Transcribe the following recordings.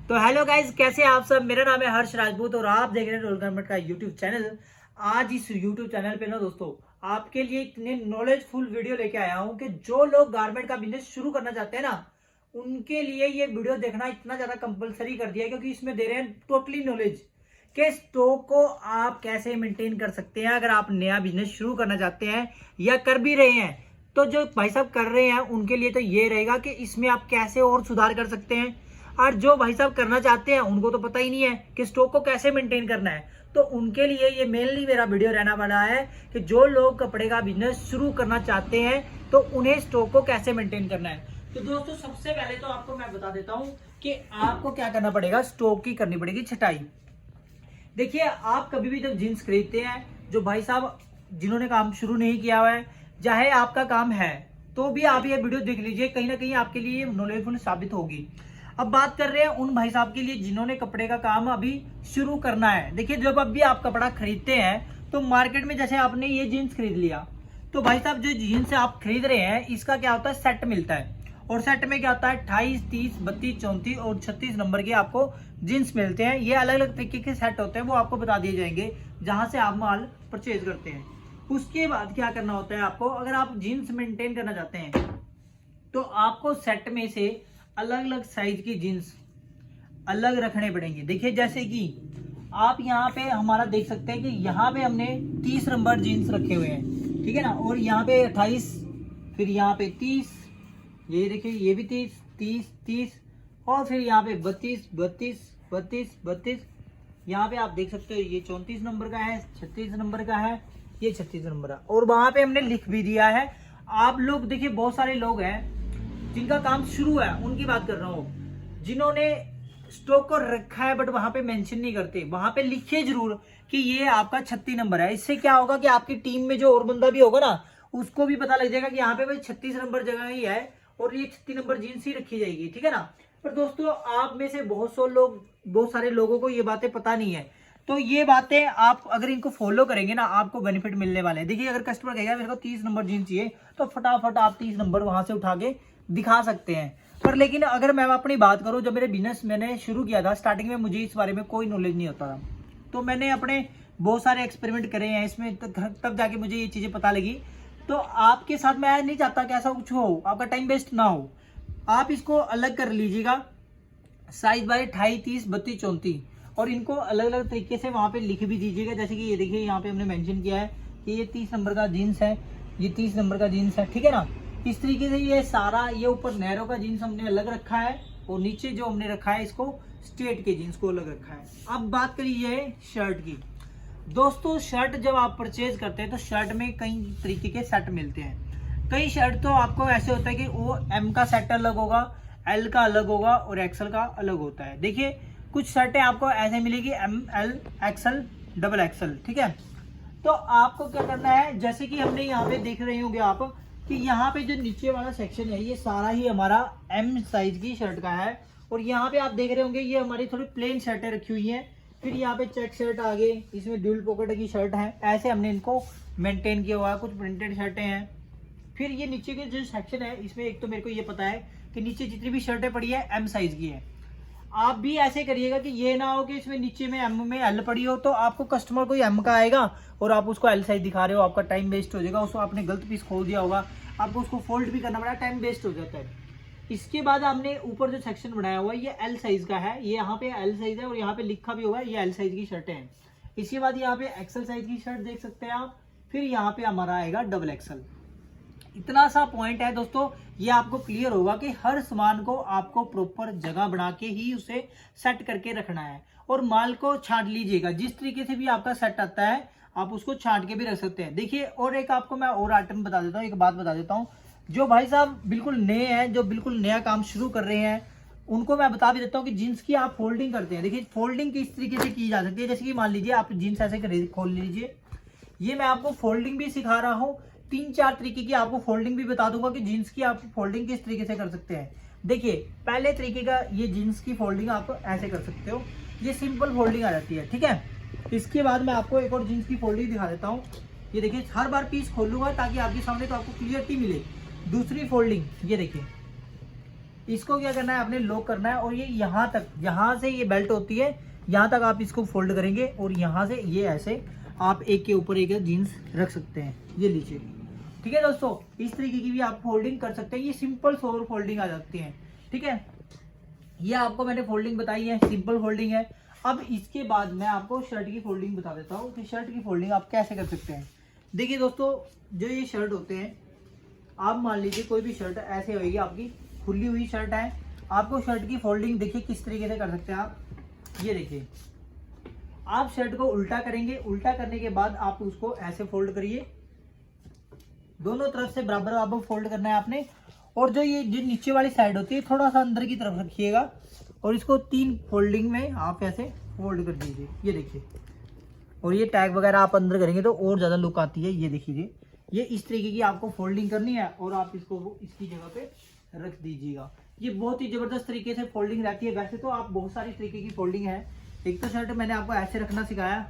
तो hello guys, कैसे हैं आप सब। मेरा नाम है हर्ष राजपूत और आप देख रहे हैं रोल गारमेंट का यूट्यूब चैनल। आज इस यूट्यूब चैनल पे ना दोस्तों आपके लिए इतने नॉलेजफुल वीडियो लेके आया हूं कि जो लोग गारमेंट का बिजनेस शुरू करना चाहते हैं ना, उनके लिए ये वीडियो देखना इतना ज्यादा कंपलसरी कर दिया है, क्योंकि इसमें दे रहे हैं टोटली नॉलेज के स्टॉक को आप कैसे मेंटेन कर सकते हैं अगर आप नया बिजनेस शुरू करना चाहते हैं या कर भी रहे हैं। तो जो भाई साहब कर रहे हैं उनके लिए तो ये रहेगा कि इसमें आप कैसे और सुधार कर सकते हैं, और जो भाई साहब करना चाहते हैं उनको तो पता ही नहीं है कि स्टॉक को कैसे मेंटेन करना है। तो उनके लिए ये मेनली मेरा वीडियो रहना वाला है कि जो लोग कपड़े का बिजनेस शुरू करना चाहते हैं तो उन्हें स्टॉक को कैसे मेंटेन करना है। तो दोस्तों सबसे पहले तो आपको मैं बता देता हूं कि आपको क्या करना पड़ेगा। स्टॉक की करनी पड़ेगी छटाई। देखिए, आप कभी भी जब जींस खरीदते हैं, जो भाई साहब जिन्होंने काम शुरू नहीं किया हुआ है, चाहे आपका काम है तो भी आप ये वीडियो देख लीजिए, कहीं ना कहीं आपके लिए नॉलेजफुल साबित होगी। अब बात कर रहे हैं उन भाई साहब के लिए जिन्होंने कपड़े का काम अभी शुरू करना है। देखिए, जब अभी आप कपड़ा खरीदते हैं तो मार्केट में जैसे आपने ये जीन्स खरीद लिया, तो भाई साहब जो जीन्स आप खरीद रहे हैं इसका क्या होता है, सेट मिलता है। और सेट में क्या होता है, 28, 30, 32, 34 और 36 नंबर के आपको जीन्स मिलते हैं। ये अलग अलग तरीके के सेट होते हैं, वो आपको बता दिए जाएंगे जहां से आप माल परचेज करते हैं। उसके बाद क्या करना होता है आपको, अगर आप जीन्स मेंटेन करना चाहते हैं तो आपको सेट में से अलग अलग साइज की जीन्स अलग रखने पड़ेंगे। देखिए, जैसे कि आप यहाँ पे हमारा देख सकते हैं कि यहाँ पे हमने 30 नंबर जीन्स रखे हुए हैं, ठीक है ना। और यहाँ पे 28, फिर यहाँ पे 30, ये देखिए ये भी 30, 30, 30, और फिर यहाँ पे 32, 32, 32, 32। यहाँ पे आप देख सकते हो ये 34 नंबर का है, 36 नंबर का है, ये 36 नंबर का। और वहां पे हमने लिख भी दिया है। आप लोग देखिए, बहुत सारे लोग हैं जिनका काम शुरू है, उनकी बात कर रहा हूं, जिन्होंने स्टॉक को रखा है बट वहां पे मेंशन नहीं करते। वहां पे लिखिए जरूर कि ये आपका 36 नंबर है। इससे क्या होगा कि आपकी टीम में जो और बंदा भी होगा ना, उसको भी पता लग जाएगा कि यहाँ पे भाई 36 नंबर जगह ही है और ये 36 नंबर जीन्स ही रखी जाएगी, ठीक है ना। पर दोस्तों, आप में से बहुत सारे लोगों को ये बातें पता नहीं है। तो ये बातें आप अगर इनको फॉलो करेंगे ना, आपको बेनिफिट मिलने वाले हैं। देखिए, अगर कस्टमर कहेगा मेरे को 30 नंबर जीन्स चाहिए, तो फटाफट आप 30 नंबर वहां से उठा के दिखा सकते हैं। पर लेकिन अगर मैं अपनी बात करूं, जब मेरे बिजनेस मैंने शुरू किया था, स्टार्टिंग में मुझे इस बारे में कोई नॉलेज नहीं होता था। तो मैंने अपने बहुत सारे एक्सपेरिमेंट करे हैं इसमें, तब जाके मुझे ये चीजें पता लगी। तो आपके साथ मैं नहीं चाहता कि ऐसा कुछ हो, आपका टाइम वेस्ट ना हो। आप इसको अलग कर लीजिएगा, साइज बाय 28, 30, 32, 34, और इनको अलग अलग तरीके से वहां पे लिख भी दीजिएगा। जैसे कि ये देखिए, यहाँ पे हमने मेंशन किया है कि ये 30 नंबर का जीन्स है, ये 30 नंबर का जीन्स है, ठीक है ना। इस तरीके से ये सारा, ये ऊपर नैरो का जीन्स हमने अलग रखा है और नीचे जो हमने रखा है इसको स्ट्रेट के जीन्स को अलग रखा है। अब बात करिए शर्ट की। दोस्तों, शर्ट जब आप परचेज करते हैं तो शर्ट में कई तरीके के सेट मिलते हैं। कई शर्ट तो आपको ऐसे होता है कि वो एम का सेट अलग होगा, एल का अलग होगा और एक्सएल का अलग होता है। देखिए, कुछ शर्टें आपको ऐसे मिलेगी M, L, XL, double XL, ठीक है। तो आपको क्या करना है, जैसे कि हमने यहाँ पे देख रहे होंगे आप कि यहाँ पे जो नीचे वाला सेक्शन है ये सारा ही हमारा एम साइज की शर्ट का है। और यहाँ पे आप देख रहे होंगे ये हमारी थोड़ी प्लेन शर्टें रखी हुई हैं। फिर यहाँ पे चेक शर्ट आ गई, इसमें ड्यूल पॉकेट की शर्ट है। ऐसे हमने इनको मेंटेन किया हुआ है। कुछ प्रिंटेड शर्टें हैं। फिर ये नीचे के जो सेक्शन है, इसमें एक तो मेरे को ये पता है कि नीचे जितनी भी शर्टें पड़ी है एम साइज की है। आप भी ऐसे करिएगा कि ये ना हो कि इसमें नीचे में एम में एल पड़ी हो, तो आपको कस्टमर को एम का आएगा और आप उसको एल साइज दिखा रहे हो, आपका टाइम वेस्ट हो जाएगा। उसको आपने गलत पीस खोल दिया होगा, आपको उसको फोल्ड भी करना पड़ा, टाइम वेस्ट हो जाता है। इसके बाद आपने ऊपर जो सेक्शन बनाया हुआ है ये एल साइज का है, ये यहाँ पे एल साइज है और यहाँ पे लिखा भी होगा ये एल साइज की शर्टें हैं। इसके बाद यहाँ पे एक्सएल साइज की शर्ट देख सकते हैं आप। फिर यहाँ पे हमारा आएगा डबल एक्सएल। इतना सा पॉइंट है दोस्तों, ये आपको क्लियर होगा कि हर सामान को आपको प्रॉपर जगह बना के ही उसे सेट करके रखना है। और माल को छांट लीजिएगा, जिस तरीके से भी आपका सेट आता है आप उसको छांट के भी रख सकते हैं। देखिए, और एक आपको मैं और आइटम बता देता हूँ, एक बात बता देता हूँ। जो भाई साहब बिल्कुल नए हैं, जो बिल्कुल नया काम शुरू कर रहे हैं, उनको मैं बता भी देता हूँ कि जीन्स की आप फोल्डिंग करते हैं। देखिए, फोल्डिंग किस तरीके से की जा सकती है। जैसे कि मान लीजिए आप जीन्स ऐसे खोल लीजिए, ये मैं आपको फोल्डिंग भी सिखा रहा हूँ। 3-4 तरीके की आपको फोल्डिंग भी बता दूंगा कि जीन्स की आप फोल्डिंग किस तरीके से कर सकते हैं। देखिए, पहले तरीके का ये जीन्स की फोल्डिंग आप ऐसे कर सकते हो, ये सिंपल फोल्डिंग आ जाती है, ठीक है। इसके बाद मैं आपको एक और जीन्स की फोल्डिंग दिखा देता हूँ। ये देखिए, हर बार पीस खोलूंगा ताकि आपके सामने तो आपको क्लियरिटी मिले। दूसरी फोल्डिंग ये देखिए, इसको क्या करना है, आपने लॉक करना है और ये यहाँ तक, यहाँ से ये बेल्ट होती है यहाँ तक आप इसको फोल्ड करेंगे और यहाँ से ये ऐसे आप एक के ऊपर एक जीन्स रख सकते हैं, ये लीजिए। ठीक है दोस्तों, इस तरीके की भी आप फोल्डिंग कर सकते हैं, ये सिंपल सोवर फोल्डिंग आ जाती है। ठीक है, ये आपको मैंने फोल्डिंग बताई है, सिंपल फोल्डिंग है। अब इसके बाद मैं आपको शर्ट की फोल्डिंग बता देता हूँ कि शर्ट की फोल्डिंग आप कैसे कर सकते हैं। देखिए दोस्तों, जो ये शर्ट होते हैं, आप मान लीजिए कोई भी शर्ट ऐसे होगी, आपकी खुली हुई शर्ट है, आपको शर्ट की फोल्डिंग देखिए किस तरीके से कर सकते हैं आप। ये देखिए, आप शर्ट को उल्टा करेंगे, उल्टा करने के बाद आप उसको ऐसे फोल्ड करिए, दोनों तरफ से बराबर आपको फोल्ड करना है आपने। और जो ये जो नीचे वाली साइड होती है थोड़ा सा अंदर की तरफ रखिएगा और इसको 3 फोल्डिंग में आप ऐसे फोल्ड कर दीजिए, ये देखिए। और ये टैग वगैरह आप अंदर करेंगे तो और ज़्यादा लुक आती है, ये देखिए। ये इस तरीके की आपको फोल्डिंग करनी है और आप इसको इसकी जगह पे रख दीजिएगा। ये बहुत ही ज़बरदस्त तरीके से फोल्डिंग रहती है। वैसे तो आप बहुत सारी तरीके की फोल्डिंग है, एक तो शर्ट मैंने आपको ऐसे रखना सिखाया।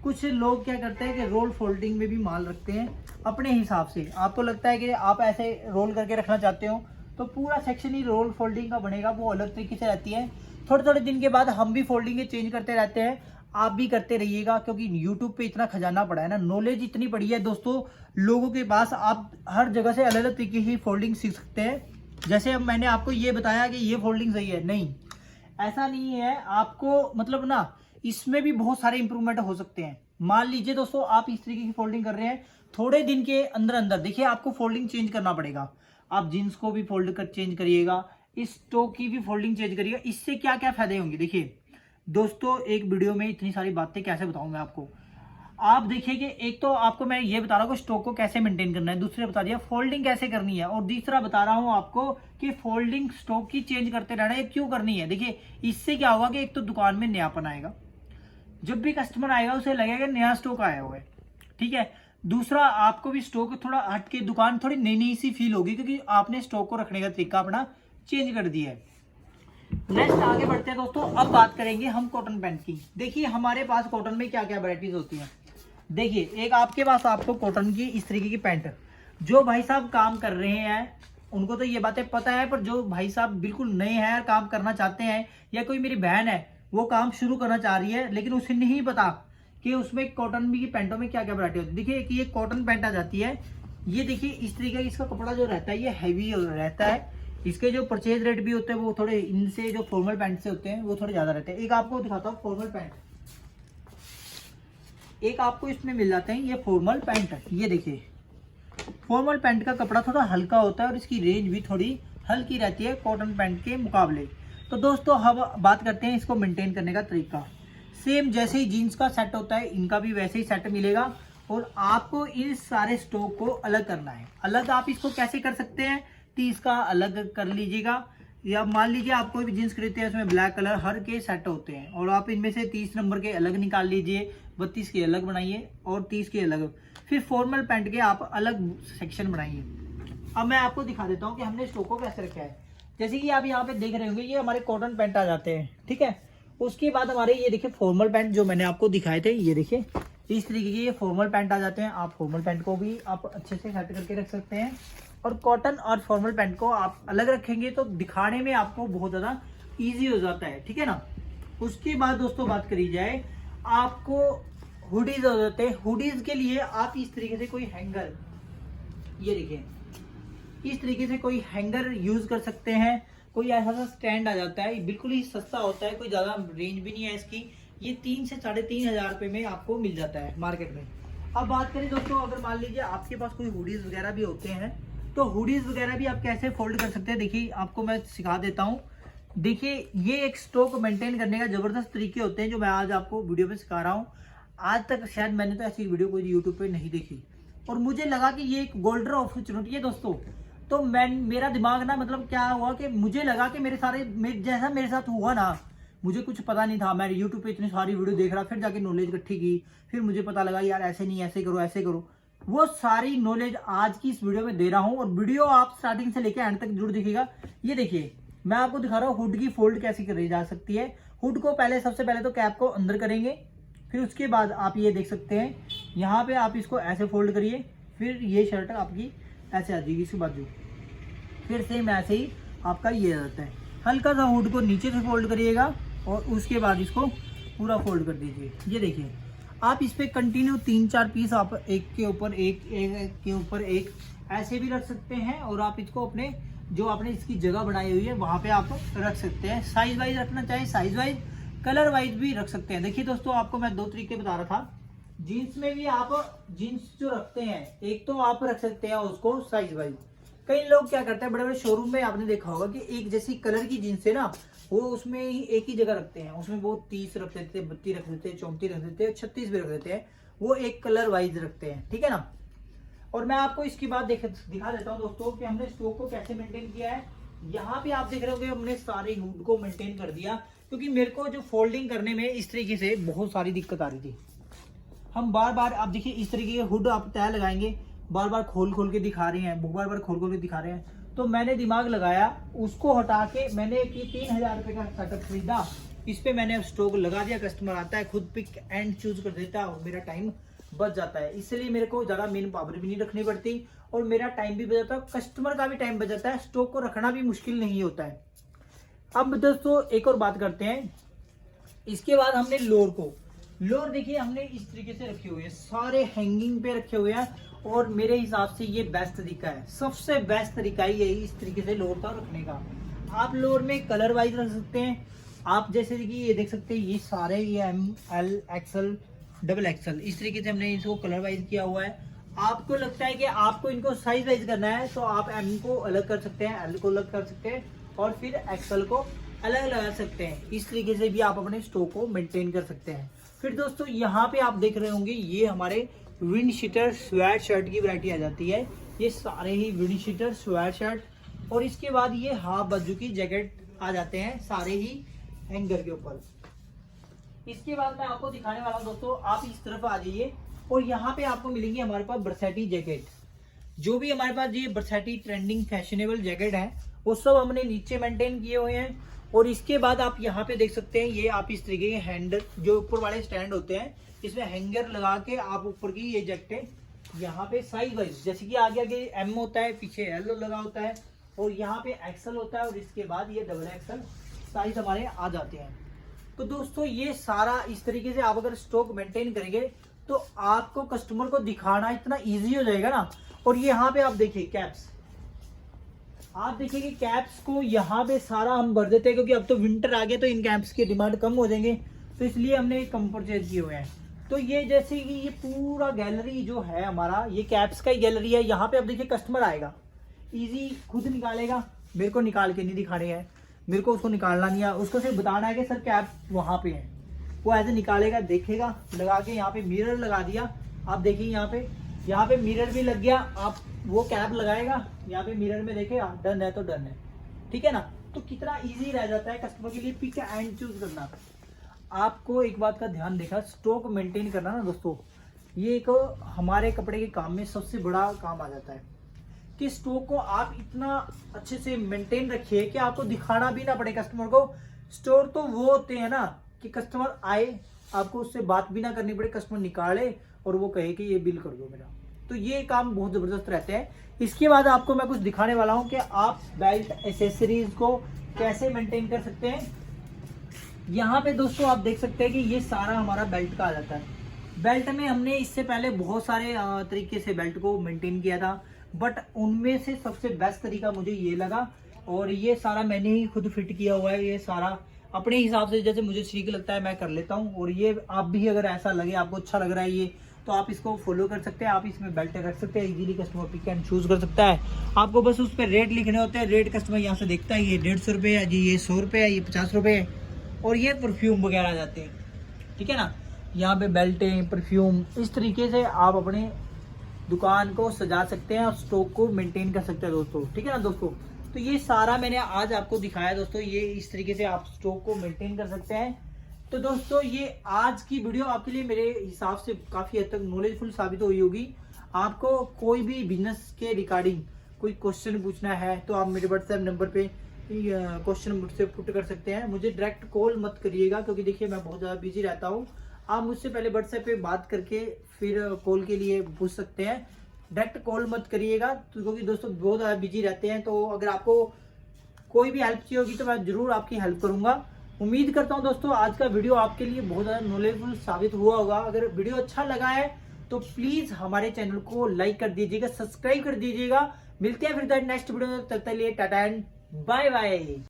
कुछ लोग क्या करते हैं कि रोल फोल्डिंग में भी माल रखते हैं अपने हिसाब से। आपको लगता है कि आप ऐसे रोल करके रखना चाहते हो तो पूरा सेक्शन ही रोल फोल्डिंग का बनेगा, वो अलग तरीके से रहती है। थोड़े थोड़े दिन के बाद हम भी फोल्डिंग चेंज करते रहते हैं, आप भी करते रहिएगा, क्योंकि यूट्यूब पे इतना खजाना पड़ा है ना, नॉलेज इतनी पड़ी है दोस्तों लोगों के पास, आप हर जगह से अलग अलग तरीके की फोल्डिंग सीख सकते हैं। जैसे अब मैंने आपको ये बताया कि ये फोल्डिंग सही है, नहीं ऐसा नहीं है, आपको मतलब ना इसमें भी बहुत सारे इंप्रूवमेंट हो सकते हैं। मान लीजिए दोस्तों, आप इस तरीके की फोल्डिंग कर रहे हैं, थोड़े दिन के अंदर अंदर देखिए आपको फोल्डिंग चेंज करना पड़ेगा। आप जीन्स को भी फोल्ड कर चेंज करिएगा, इस टॉप की भी फोल्डिंग चेंज करिएगा। इससे क्या क्या फायदे होंगे देखिए दोस्तों, एक वीडियो में इतनी सारी बातें कैसे बताऊं मैं आपको। आप देखिए कि एक तो आपको मैं ये बता रहा हूँ कि स्टॉक को कैसे मेंटेन करना है, दूसरे बता दिया फोल्डिंग कैसे करनी है, और तीसरा बता रहा हूँ आपको कि फोल्डिंग स्टॉक की चेंज करते रहना है, क्यों करनी है। देखिए इससे क्या होगा कि एक तो दुकान में नयापन आएगा, जब भी कस्टमर आएगा उसे लगेगा नया स्टॉक आया हुआ है। ठीक है, दूसरा आपको भी स्टॉक थोड़ा हट के दुकान थोड़ी नई नई सी फील होगी, क्योंकि आपने स्टॉक को रखने का तरीका अपना चेंज कर दिया है। नेक्स्ट आगे बढ़ते हैं दोस्तों, अब बात करेंगे हम कॉटन पैंट की। देखिए हमारे पास कॉटन में क्या क्या वैरायटीज होती हैं। देखिए एक आपके पास आपको कॉटन की इस तरीके की पैंट, जो भाई साहब काम कर रहे हैं उनको तो ये बातें पता है, पर जो भाई साहब बिल्कुल नए हैं और काम करना चाहते हैं, या कोई मेरी बहन है वो काम शुरू करना चाह रही है लेकिन उसे नहीं पता कि उसमें कॉटन की पैंटों में क्या क्या वैरायटी होती है। देखिए कि ये कॉटन पैंट आ जाती है, ये देखिए इस तरीके का इसका कपड़ा जो रहता है ये हैवी रहता है, इसके जो परचेज रेट भी होते हैं वो थोड़े इनसे जो फॉर्मल पैंट से होते हैं वो थोड़े ज्यादा रहते हैं। एक आपको दिखाता हूँ फॉर्मल पैंट, एक आपको इसमें मिल जाते हैं ये फॉर्मल पैंट। ये देखिए फॉर्मल पैंट का कपड़ा थोड़ा हल्का होता है और इसकी रेंज भी थोड़ी हल्की रहती है कॉटन पैंट के मुकाबले। तो दोस्तों हम बात करते हैं इसको मेंटेन करने का तरीका। सेम जैसे ही जीन्स का सेट होता है इनका भी वैसे ही सेट मिलेगा, और आपको इन सारे स्टॉक को अलग करना है। अलग आप इसको कैसे कर सकते हैं, 30 का अलग कर लीजिएगा, या मान लीजिए आप कोई भी जीन्स खरीदते हैं उसमें ब्लैक कलर हर के सेट होते हैं, और आप इनमें से 30 नंबर के अलग निकाल लीजिए, 32 के अलग बनाइए और 30 के अलग, फिर फॉर्मल पैंट के आप अलग सेक्शन बनाइए। अब मैं आपको दिखा देता हूँ कि हमने स्टॉक को कैसे रखा है। जैसे कि आप यहाँ पे देख रहे होंगे ये हमारे कॉटन पैंट आ जाते हैं, ठीक है। उसके बाद हमारे ये देखिए फॉर्मल पैंट जो मैंने आपको दिखाए थे, ये देखिए इस तरीके के ये फॉर्मल पैंट आ जाते हैं। आप फॉर्मल पैंट को भी आप अच्छे से सेट करके रख सकते हैं, और कॉटन और फॉर्मल पैंट को आप अलग रखेंगे तो दिखाने में आपको बहुत ज़्यादा ईजी हो जाता है, ठीक है ना। उसके बाद दोस्तों बात करी जाए, आपको हुडीज हो जाते हैं। हुडीज के लिए आप इस तरीके से कोई हैंगर, ये देखिए इस तरीके से कोई हैंगर यूज कर सकते हैं। कोई ऐसा सा स्टैंड आ जाता है, बिल्कुल ही सस्ता होता है, कोई ज्यादा रेंज भी नहीं है इसकी। ये 3 से 3,500 रुपए में आपको मिल जाता है मार्केट में। अब बात करें दोस्तों, अगर मान लीजिए आपके पास कोई हुडीज वगैरह भी होते हैं तो हुडीज वगैरह भी आप कैसे फोल्ड कर सकते हैं, देखिए आपको मैं सिखा देता हूँ। देखिए ये एक स्टॉक मेंटेन करने का जबरदस्त तरीके होते हैं जो मैं आज आपको वीडियो पे सिखा रहा हूँ। आज तक शायद मैंने तो ऐसी वीडियो कोई यूट्यूब पे नहीं देखी, और मुझे लगा कि ये एक गोल्डन अपॉर्चुनिटी है दोस्तों। तो मेरा दिमाग ना मतलब क्या हुआ कि मुझे लगा कि जैसा मेरे साथ हुआ ना, मुझे कुछ पता नहीं था। मैं यूट्यूब पे इतनी सारी वीडियो देख रहा, फिर जाके नॉलेज इकट्ठी की, फिर मुझे पता लगा यार ऐसे नहीं, ऐसे करो ऐसे करो। वो सारी नॉलेज आज की इस वीडियो में दे रहा हूँ, और वीडियो आप स्टार्टिंग से लेकर एंड तक जरूर देखिएगा। ये देखिए मैं आपको दिखा रहा हूँ हुड की फोल्ड कैसे करी जा सकती है। हुड को सबसे पहले तो कैप को अंदर करेंगे, फिर उसके बाद आप ये देख सकते हैं यहाँ पे आप इसको ऐसे फोल्ड करिए, फिर ये शर्ट आपकी ऐसे आ जाएगी इसकी बाजू, फिर सेम ऐसे ही आपका ये रहता है। हल्का सा हुड को नीचे से फोल्ड करिएगा और उसके बाद इसको पूरा फोल्ड कर दीजिए। ये देखिए, आप इस पे कंटिन्यू 3-4 पीस आप एक के ऊपर एक के ऊपर एक ऐसे भी रख सकते हैं, और आप इसको अपने जो आपने इसकी जगह बनाई हुई है वहाँ पे आप रख सकते हैं। साइज वाइज रखना चाहे साइज वाइज, कलर वाइज भी रख सकते हैं। देखिए दोस्तों, आपको मैं 2 तरीके बता रहा था। जीन्स में भी आप जीन्स जो रखते हैं, एक तो आप रख सकते हैं उसको साइज वाइज। कई लोग क्या करते हैं, बड़े बड़े शोरूम में आपने देखा होगा कि एक जैसी कलर की जीन्स है ना, वो उसमें ही एक ही जगह रखते हैं। उसमें वो 30 रख देते हैं, 32 रख देते हैं, 34 रख देते हैं, 36 भी रख देते हैं। वो एक कलर वाइज रखते हैं, ठीक है ना। और मैं आपको इसकी बात दिखा देता हूँ दोस्तों कि हमने स्टोक को कैसे मेंटेन किया है। यहाँ पे आप देख रहे होंगे हमने सारे हुड को मेंटेन कर दिया, क्योंकि मेरे को जो फोल्डिंग करने में इस तरीके से बहुत सारी दिक्कत आ रही थी। हम बार बार, आप देखिए इस तरीके के हुड आप तय लगाएंगे, बार बार खोल के दिखा रहे हैं, बार बार खोल के दिखा रहे हैं। तो मैंने दिमाग लगाया, उसको हटा के मैंने 3000 रुपये का सेटअप खरीदा। इस पे मैंने स्टोक लगा दिया। कस्टमर आता है, खुद पिक एंड चूज कर देता है और मेरा टाइम बच जाता है। इसलिए मेरे को ज्यादा मेन पावर भी नहीं रखनी पड़ती और मेरा टाइम भी बच जाता है, कस्टमर का भी टाइम बच जाता है। स्टॉक को रखना भी मुश्किल नहीं होता है। अब दोस्तों एक और बात करते हैं। इसके बाद हमने लोअर देखिए हमने इस तरीके से रखे हुए हैं, सारे हैंगिंग पे रखे हुए हैं, और मेरे हिसाब से ये बेस्ट तरीका है। सबसे बेस्ट तरीका ही यही इस तरीके से लोअर का रखने का। आप लोअर में कलर वाइज रख सकते हैं। आप जैसे कि ये देख सकते हैं, ये सारे ये ML XL XXL इस तरीके से हमने इसको कलर वाइज किया हुआ है। आपको लगता है कि आपको इनको साइज वाइज करना है तो आप M को अलग कर सकते हैं, L को अलग कर सकते हैं, और फिर XL को अलग लगा सकते हैं। इस तरीके से भी आप अपने स्टॉक को मेंटेन कर सकते हैं। फिर दोस्तों यहाँ पे आप देख रहे होंगे, ये हमारे विंड शीटर स्वेट शर्ट की वैरायटी आ जाती है। ये सारे ही विंड शीटर स्वेट शर्ट, और इसके बाद ये हाफ बाजू की जैकेट आ जाते हैं, सारे ही हैंगर के ऊपर। इसके बाद मैं आपको दिखाने वाला हूं दोस्तों, आप इस तरफ आ जाइए, और यहाँ पे आपको मिलेंगी हमारे पास बरसाती जैकेट। जो भी हमारे पास ये बरसाती ट्रेंडिंग फैशनेबल जैकेट है, वो सब हमने नीचे मेंटेन किए हुए हैं। और इसके बाद आप यहाँ पे देख सकते हैं, ये आप इस तरीके के हैंडल जो ऊपर वाले स्टैंड होते हैं, इसमें हैंगर लगा के आप ऊपर की ये जैकेटें यहाँ पे साइज वाइज, जैसे कि आगे आगे M होता है, पीछे L लगा होता है, और यहाँ पे XL होता है, और इसके बाद ये XXL साइज हमारे आ जाते हैं। तो दोस्तों ये सारा इस तरीके से आप अगर स्टॉक मेंटेन करेंगे तो आपको कस्टमर को दिखाना इतना इजी हो जाएगा ना। और ये यहाँ पे आप देखिए कैप्स, आप देखिए कि कैप्स को यहाँ पे सारा हम भर देते हैं, क्योंकि अब तो विंटर आ गया तो इन कैप्स की डिमांड कम हो जाएंगे, तो इसलिए हमने कम परचेज किए हुए हैं। तो ये जैसे कि ये पूरा गैलरी जो है हमारा, ये कैप्स का ही गैलरी है। यहाँ पे अब देखिए कस्टमर आएगा, इजी खुद निकालेगा, मेरे को निकाल के नहीं दिखाने हैं, मेरे को उसको निकालना नहीं है, उसको सिर्फ बताना है कि सर कैप वहाँ पे है। वो ऐसे निकालेगा, देखेगा, लगा के यहाँ पे मिरर लगा दिया। आप देखिए यहाँ पे मिरर भी लग गया। आप वो कैप लगाएगा, यहाँ पे मिरर में देखेगा, डन है तो डन है, ठीक है ना। तो कितना इजी रह जाता है कस्टमर के लिए पिक एंड चूज करना। आपको एक बात का ध्यान देखा, स्टॉक मेंटेन करना ना दोस्तों, ये एक हमारे कपड़े के काम में सबसे बड़ा काम आ जाता है कि स्टॉक को आप इतना अच्छे से मेंटेन रखिए कि आपको दिखाना भी ना पड़े कस्टमर को। स्टोर तो वो होते हैं ना कि कस्टमर आए, आपको उससे बात भी ना करनी पड़े, कस्टमर निकाले और वो कहे कि ये बिल कर दो मेरा। तो ये काम बहुत जबरदस्त रहते हैं। इसके बाद आपको मैं कुछ दिखाने वाला हूं कि आप बेल्ट एसेसरीज को कैसे मेंटेन कर सकते हैं। यहाँ पे दोस्तों आप देख सकते हैं कि ये सारा हमारा बेल्ट का आ जाता है। बेल्ट में हमने इससे पहले बहुत सारे तरीके से बेल्ट को मेंटेन किया था, बट उनमें से सबसे बेस्ट तरीका मुझे ये लगा, और ये सारा मैंने ही खुद फिट किया हुआ है। ये सारा अपने हिसाब से जैसे मुझे ठीक लगता है मैं कर लेता हूँ, और ये आप भी अगर ऐसा लगे, आपको अच्छा लग रहा है ये, तो आप इसको फॉलो कर सकते हैं। आप इसमें बेल्ट रख सकते हैं, easily customer pick and choose कर सकता है। आपको बस उस पर रेट लिखने होते हैं। रेट कस्टमर यहाँ से देखता है, ये 150 रुपये है जी, ये 100 रुपये है, ये 50 रुपये है, और ये परफ्यूम वगैरह आ जाते हैं, ठीक है ना। यहाँ पे बेल्टें, परफ्यूम, इस तरीके से आप अपने दुकान को सजा सकते हैं और स्टॉक को मेंटेन कर सकते हैं दोस्तों, ठीक है ना दोस्तों। तो ये सारा मैंने आज आपको दिखाया दोस्तों, ये इस तरीके से आप स्टॉक को मेंटेन कर सकते हैं। तो दोस्तों ये आज की वीडियो आपके लिए मेरे हिसाब से काफ़ी हद तक नॉलेजफुल साबित हुई होगी। आपको कोई भी बिजनेस के रिगार्डिंग कोई क्वेश्चन पूछना है तो आप मेरे व्हाट्सएप नंबर पे क्वेश्चन मुझसे पुट कर सकते हैं। मुझे डायरेक्ट कॉल मत करिएगा, क्योंकि देखिए मैं बहुत ज़्यादा बिजी रहता हूँ। आप मुझसे पहले व्हाट्सएप पे बात करके फिर कॉल के लिए पूछ सकते हैं। डायरेक्ट कॉल मत करिएगा, क्योंकि दोस्तों बहुत ज़्यादा बिजी रहते हैं। तो अगर आपको कोई भी हेल्प चाहिए होगी तो मैं जरूर आपकी हेल्प करूंगा। उम्मीद करता हूं दोस्तों आज का वीडियो आपके लिए बहुत ज़्यादा नॉलेजफुल साबित हुआ होगा। अगर वीडियो अच्छा लगा है तो प्लीज हमारे चैनल को लाइक कर दीजिएगा, सब्सक्राइब कर दीजिएगा। मिलते हैं फिर नेक्स्ट वीडियो में, तब तक के लिए टाटा एंड बाय बाय।